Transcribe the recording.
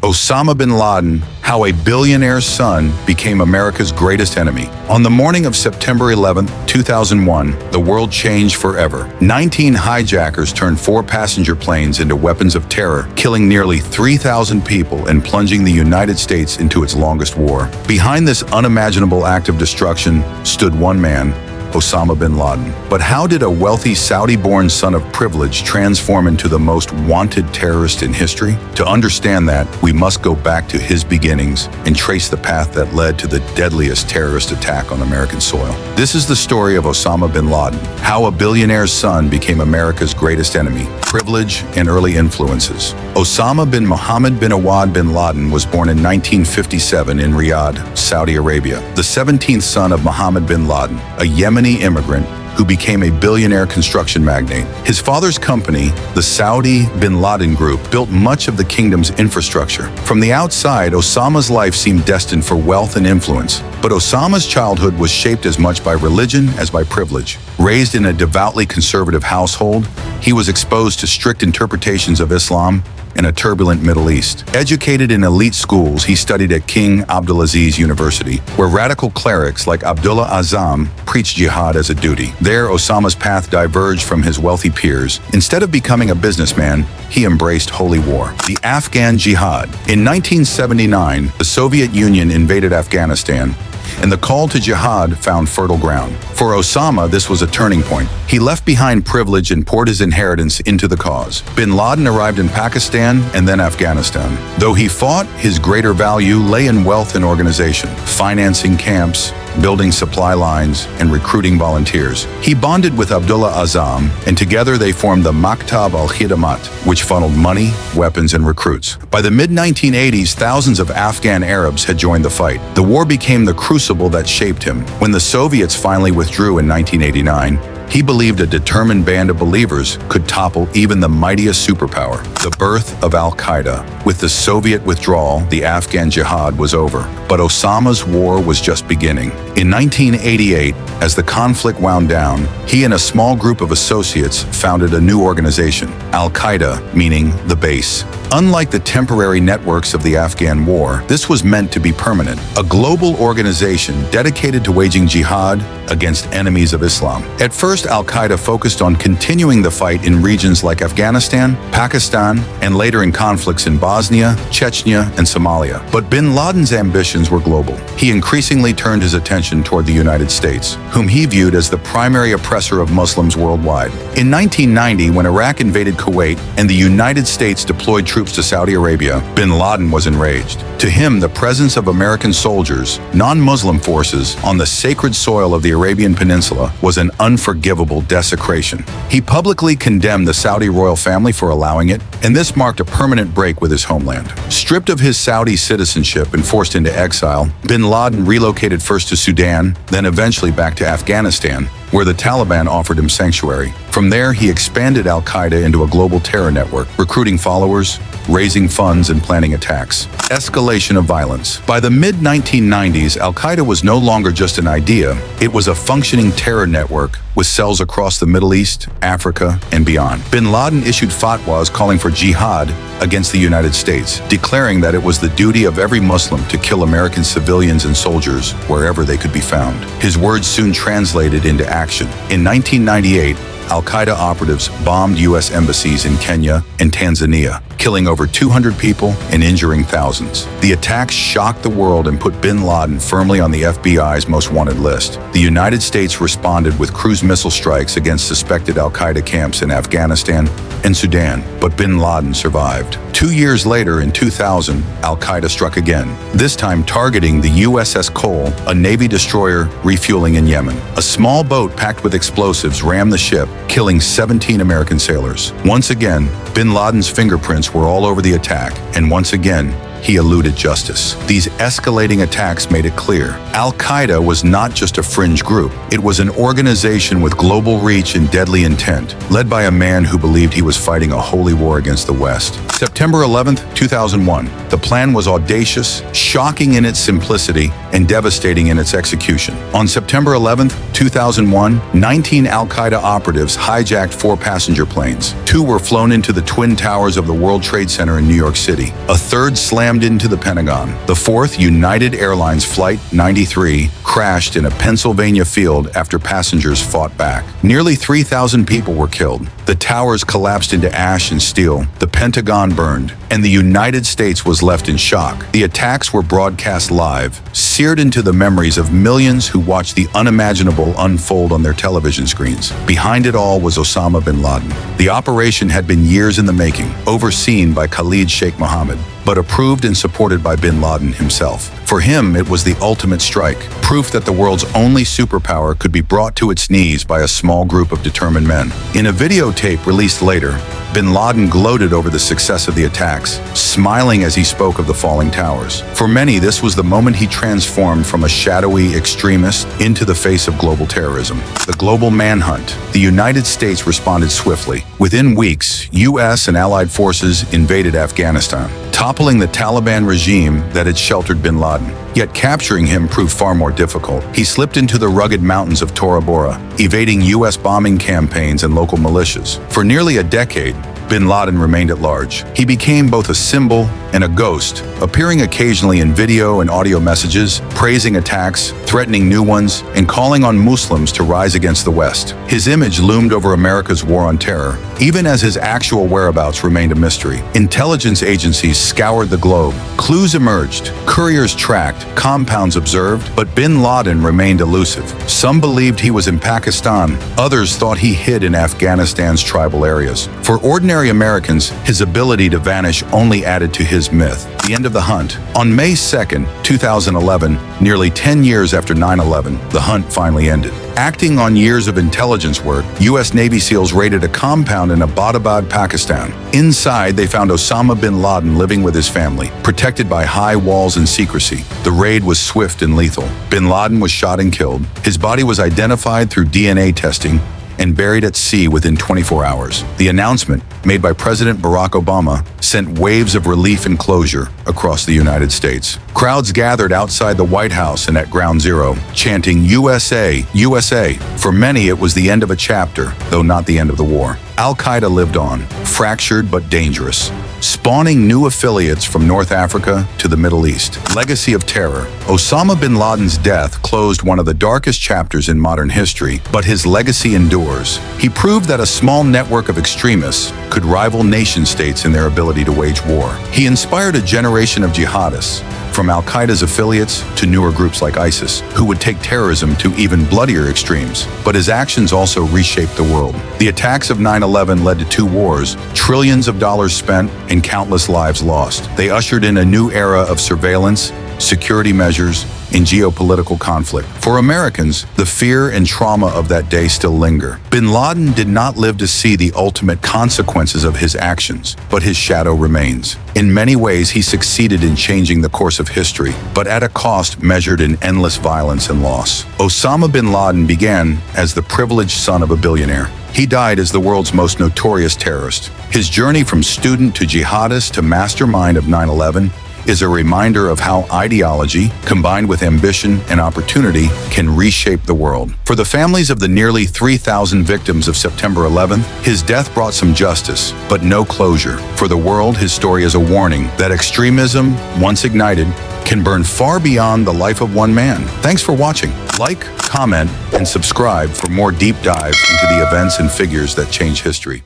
Osama bin Laden, how a billionaire's son became America's greatest enemy. On the morning of September 11, 2001, the world changed forever. 19 hijackers turned 4 passenger planes into weapons of terror, killing nearly 3,000 people and plunging the United States into its longest war. Behind this unimaginable act of destruction stood one man, Osama bin Laden. But how did a wealthy Saudi-born son of privilege transform into the most wanted terrorist in history? To understand that, we must go back to his beginnings and trace the path that led to the deadliest terrorist attack on American soil. This is the story of Osama bin Laden, how a billionaire's son became America's greatest enemy, privilege and early influences. Osama bin Mohammed bin Awad bin Laden was born in 1957 in Riyadh, Saudi Arabia, the 17th son of Mohammed bin Laden, a Yemeni immigrant who became a billionaire construction magnate. His father's company, the Saudi bin Laden Group, built much of the kingdom's infrastructure. From the outside, Osama's life seemed destined for wealth and influence. But Osama's childhood was shaped as much by religion as by privilege. Raised in a devoutly conservative household, he was exposed to strict interpretations of Islam in a turbulent Middle East. Educated in elite schools, he studied at King Abdulaziz University, where radical clerics like Abdullah Azzam preached jihad as a duty. There, Osama's path diverged from his wealthy peers. Instead of becoming a businessman, he embraced holy war, the Afghan jihad. In 1979, the Soviet Union invaded Afghanistan, and the call to jihad found fertile ground. For Osama, this was a turning point. He left behind privilege and poured his inheritance into the cause. Bin Laden arrived in Pakistan and then Afghanistan. Though he fought, his greater value lay in wealth and organization, financing camps, building supply lines, and recruiting volunteers. He bonded with Abdullah Azzam, and together they formed the Maktab al-Khidamat, which funneled money, weapons, and recruits. By the mid-1980s, thousands of Afghan Arabs had joined the fight. The war became the crucible that shaped him. When the Soviets finally withdrew in 1989, he believed a determined band of believers could topple even the mightiest superpower. The birth of Al-Qaeda. With the Soviet withdrawal, the Afghan jihad was over. But Osama's war was just beginning. In 1988, as the conflict wound down, he and a small group of associates founded a new organization, Al-Qaeda, meaning the base. Unlike the temporary networks of the Afghan war, this was meant to be permanent, a global organization dedicated to waging jihad against enemies of Islam. At first, Al-Qaeda focused on continuing the fight in regions like Afghanistan, Pakistan, and later in conflicts in Bosnia, Chechnya, and Somalia. But bin Laden's ambitions were global. He increasingly turned his attention toward the United States, whom he viewed as the primary oppressor of Muslims worldwide. In 1990, when Iraq invaded Kuwait and the United States deployed troops to Saudi Arabia, bin Laden was enraged. To him, the presence of American soldiers, non-Muslim forces, on the sacred soil of the Arabian Peninsula was an unforgivable desecration. He publicly condemned the Saudi royal family for allowing it, and this marked a permanent break with his homeland. Stripped of his Saudi citizenship and forced into exile, bin Laden relocated first to Sudan, then eventually back to Afghanistan, where the Taliban offered him sanctuary. From there, he expanded Al-Qaeda into a global terror network, recruiting followers, raising funds, and planning attacks. Escalation of violence. By the mid-1990s, Al-Qaeda was no longer just an idea. It was a functioning terror network with cells across the Middle East, Africa, and beyond. Bin Laden issued fatwas calling for jihad against the United States, declaring that it was the duty of every Muslim to kill American civilians and soldiers wherever they could be found. His words soon translated into action. In 1998, Al-Qaeda operatives bombed U.S. embassies in Kenya and Tanzania, killing over 200 people and injuring thousands. The attacks shocked the world and put bin Laden firmly on the FBI's most wanted list. The United States responded with cruise missile strikes against suspected Al-Qaeda camps in Afghanistan and Sudan, but bin Laden survived. 2 years later, in 2000, Al-Qaeda struck again, this time targeting the USS Cole, a Navy destroyer refueling in Yemen. A small boat packed with explosives rammed the ship, killing 17 American sailors. Once again, bin Laden's fingerprints were all over the attack, and once again, he eluded justice. These escalating attacks made it clear. Al-Qaeda was not just a fringe group. It was an organization with global reach and deadly intent, led by a man who believed he was fighting a holy war against the West. September 11th, 2001. The plan was audacious, shocking in its simplicity, and devastating in its execution. On September 11th, 2001, 19 Al-Qaeda operatives hijacked 4 passenger planes. 2 were flown into the Twin Towers of the World Trade Center in New York City. A third slammed slammed into the Pentagon. The fourth, United Airlines Flight 93, crashed in a Pennsylvania field after passengers fought back. Nearly 3,000 people were killed. The towers collapsed into ash and steel, the Pentagon burned, and the United States was left in shock. The attacks were broadcast live, seared into the memories of millions who watched the unimaginable unfold on their television screens. Behind it all was Osama bin Laden. The operation had been years in the making, overseen by Khalid Sheikh Mohammed, but approved and supported by bin Laden himself. For him, it was the ultimate strike, proof that the world's only superpower could be brought to its knees by a small group of determined men. In a videotape released later, bin Laden gloated over the success of the attacks, smiling as he spoke of the falling towers. For many, this was the moment he transformed from a shadowy extremist into the face of global terrorism. The global manhunt. The United States responded swiftly. Within weeks, U.S. and allied forces invaded Afghanistan, toppling the Taliban regime that had sheltered bin Laden. Yet capturing him proved far more difficult. He slipped into the rugged mountains of Tora Bora, evading U.S. bombing campaigns and local militias. For nearly a decade, bin Laden remained at large. He became both a symbol and a ghost, appearing occasionally in video and audio messages, praising attacks, threatening new ones, and calling on Muslims to rise against the West. His image loomed over America's war on terror, even as his actual whereabouts remained a mystery. Intelligence agencies scoured the globe. Clues emerged, couriers tracked, compounds observed, but bin Laden remained elusive. Some believed he was in Pakistan, others thought he hid in Afghanistan's tribal areas. For ordinary Americans, his ability to vanish only added to his myth. The end of the hunt. On May 2nd, 2011, nearly 10 years after 9/11, the hunt finally ended. Acting on years of intelligence work, U.S. Navy SEALs raided a compound in Abbottabad, Pakistan. Inside, they found Osama bin Laden living with his family, protected by high walls and secrecy. The raid was swift and lethal. Bin Laden was shot and killed. His body was identified through DNA testing and buried at sea within 24 hours. The announcement, made by President Barack Obama, sent waves of relief and closure across the United States. Crowds gathered outside the White House and at Ground Zero, chanting USA, USA. For many, it was the end of a chapter, though not the end of the war. Al-Qaeda lived on, fractured but dangerous, spawning new affiliates from North Africa to the Middle East. Legacy of terror. Osama bin Laden's death closed one of the darkest chapters in modern history, but his legacy endures. He proved that a small network of extremists could rival nation-states in their ability to wage war. He inspired a generation of jihadists, from Al-Qaeda's affiliates to newer groups like ISIS, who would take terrorism to even bloodier extremes. But his actions also reshaped the world. The attacks of 9/11 led to 2 wars, trillions of dollars spent, and countless lives lost. They ushered in a new era of surveillance, security measures, and geopolitical conflict. For Americans, the fear and trauma of that day still linger. Bin Laden did not live to see the ultimate consequences of his actions, but his shadow remains. In many ways, he succeeded in changing the course of history, but at a cost measured in endless violence and loss. Osama bin Laden began as the privileged son of a billionaire. He died as the world's most notorious terrorist. His journey from student to jihadist to mastermind of 9/11 is a reminder of how ideology, combined with ambition and opportunity, can reshape the world. For the families of the nearly 3,000 victims of September 11th, his death brought some justice, but no closure. For the world, his story is a warning that extremism, once ignited, can burn far beyond the life of one man. Thanks for watching. Like, comment, and subscribe for more deep dives into the events and figures that change history.